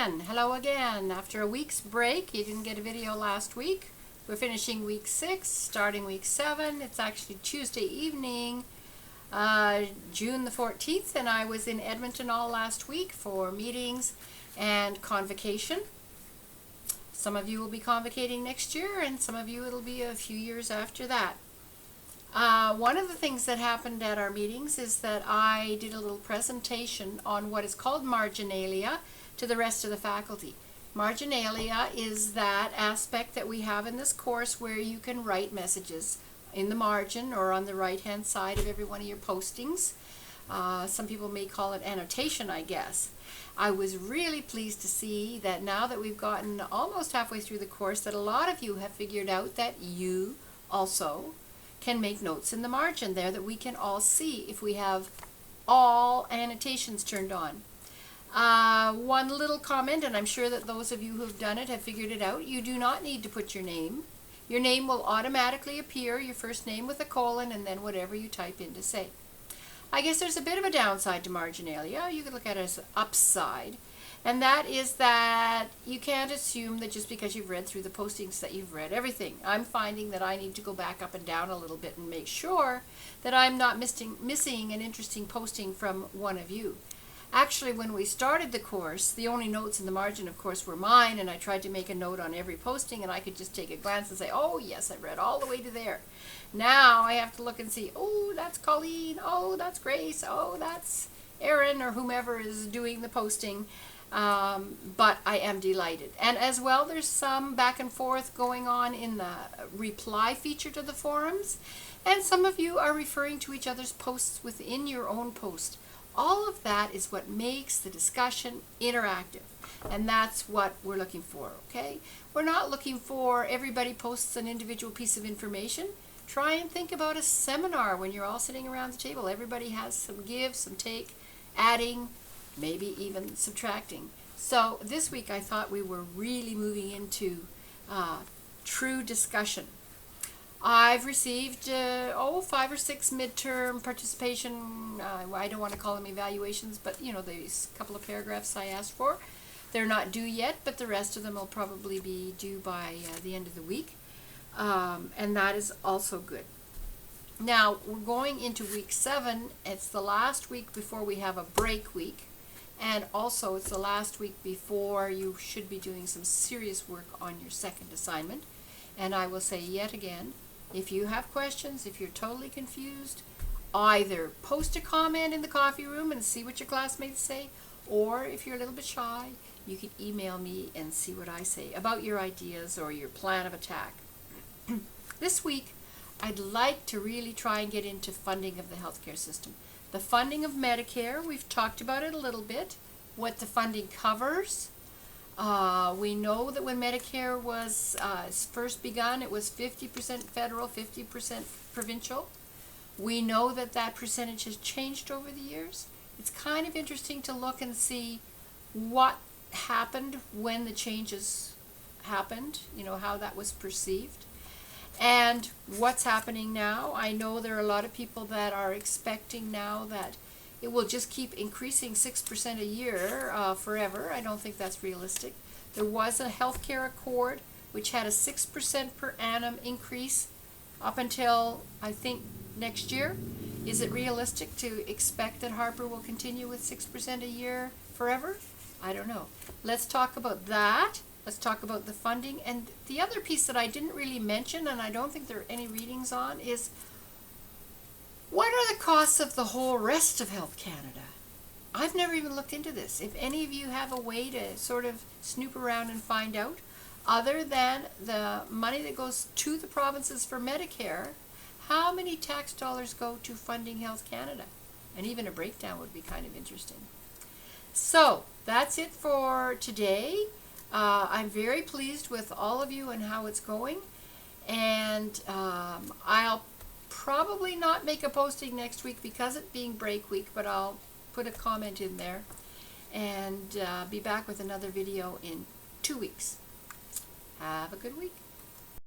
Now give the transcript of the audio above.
again. Hello again. After a week's break, you didn't get a video last week. We're finishing week 6, starting week 7. It's actually Tuesday evening, June the 14th, and I was in Edmonton all last week for meetings and convocation. Some of you will be convocating next year, and some of you it'll be a few years after that. One of the things that happened at our meetings is that I did a little presentation on what is called marginalia to the rest of the faculty. Marginalia is that aspect that we have in this course where you can write messages in the margin or on the right hand side of every one of your postings. Some people may call it annotation, I guess. I was really pleased to see that now that we've gotten almost halfway through the course, that a lot of you have figured out that you also can make notes in the margin there that we can all see if we have all annotations turned on. One little comment, and I'm sure that those of you who have done it have figured it out. You do not need to put your name. Your name will automatically appear, your first name with a colon, and then whatever you type in to say. I guess there's a bit of a downside to marginalia. You could look at it as an upside. And that is that you can't assume that just because you've read through the postings that you've read everything. I'm finding that I need to go back up and down a little bit and make sure that I'm not missing an interesting posting from one of you. Actually, when we started the course, the only notes in the margin, of course, were mine, and I tried to make a note on every posting, and I could just take a glance and say, oh, yes, I read all the way to there. Now I have to look and see, oh, that's Colleen, oh, that's Grace, oh, that's Erin, or whomever is doing the posting. But I am delighted. And as well, there's some back and forth going on in the reply feature to the forums. And some of you are referring to each other's posts within your own post. All of that is what makes the discussion interactive. And that's what we're looking for, okay? We're not looking for everybody posts an individual piece of information. Try and think about a seminar when you're all sitting around the table. Everybody has some give, some take, adding, maybe even subtracting. So this week I thought we were really moving into true discussion. I've received 5 or 6 midterm participation, I don't want to call them evaluations, but you know, these couple of paragraphs I asked for. They're not due yet, but the rest of them will probably be due by the end of the week. And that is also good. Now, we're going into week 7. It's the last week before we have a break week. And also, it's the last week before you should be doing some serious work on your second assignment. And I will say yet again, if you have questions, if you're totally confused, either post a comment in the coffee room and see what your classmates say, or if you're a little bit shy, you can email me and see what I say about your ideas or your plan of attack. This week, I'd like to really try and get into funding of the healthcare system. The funding of Medicare, we've talked about it a little bit, what the funding covers. We know that when Medicare was first begun, it was 50% federal, 50% provincial. We know that that percentage has changed over the years. It's kind of interesting to look and see what happened when the changes happened, you know, how that was perceived. And what's happening now. I know there are a lot of people that are expecting now that it will just keep increasing 6% a year forever. I don't think that's realistic. There was a healthcare accord which had a 6% per annum increase up until, I think, next year. Is it realistic to expect that Harper will continue with 6% a year forever? I don't know. Let's talk about that. Let's talk about the funding. And the other piece that I didn't really mention, and I don't think there are any readings on, is what are the costs of the whole rest of Health Canada? I've never even looked into this. If any of you have a way to sort of snoop around and find out, other than the money that goes to the provinces for Medicare, how many tax dollars go to funding Health Canada? And even a breakdown would be kind of interesting. So that's it for today. I'm very pleased with all of you and how it's going. And I'll probably not make a posting next week because it being break week, but I'll put a comment in there and be back with another video in 2 weeks. Have a good week.